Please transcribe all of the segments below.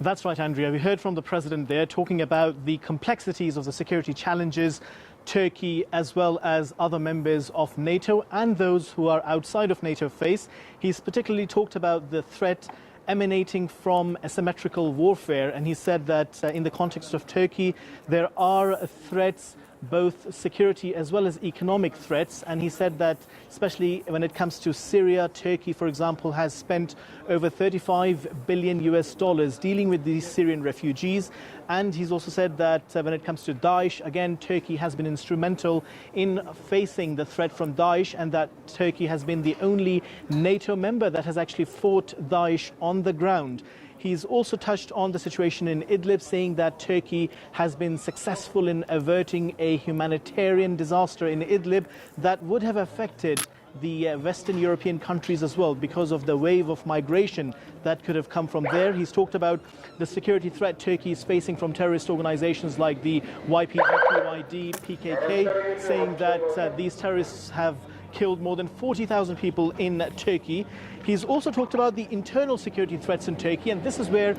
That's right, Andrea. We heard from the president there talking about the complexities of the security challenges Turkey as well as other members of NATO and those who are outside of NATO face. He's particularly talked about the threat emanating from asymmetrical warfare, and he said that in the context of Turkey there are threats, both security as well as economic threats, and he said that especially when it comes to Syria, Turkey, for example, has spent over 35 billion US dollars dealing with these Syrian refugees. And he's also said that when it comes to Daesh, again, Turkey has been instrumental in facing the threat from Daesh, and that Turkey has been the only NATO member that has actually fought Daesh on the ground. He's also touched on the situation in Idlib, saying that Turkey has been successful in averting a humanitarian disaster in Idlib that would have affected the Western European countries as well because of the wave of migration that could have come from there. He's talked about the security threat Turkey is facing from terrorist organizations like the YPG, PKK, saying that these terrorists have killed more than 40,000 people in Turkey. He's also talked about the internal security threats in Turkey, and this is where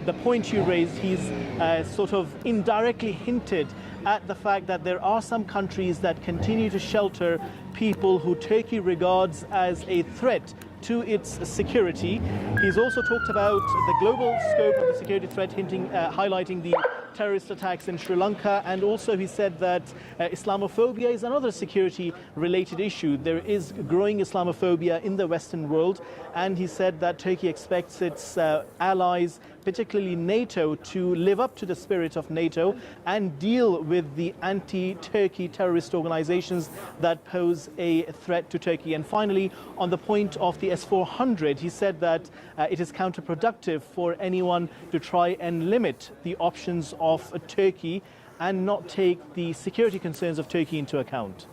the point you raised, he's sort of indirectly hinted at the fact that there are some countries that continue to shelter people who Turkey regards as a threat to its security. He's also talked about the global scope of the security threat, highlighting the terrorist attacks in Sri Lanka, and also he said that Islamophobia is another security-related issue. There is growing Islamophobia in the Western world, and he said that Turkey expects its allies, particularly NATO, to live up to the spirit of NATO and deal with the anti-Turkey terrorist organizations that pose a threat to Turkey. And finally, on the point of the S-400, he said that it is counterproductive for anyone to try and limit the options of Turkey and not take the security concerns of Turkey into account.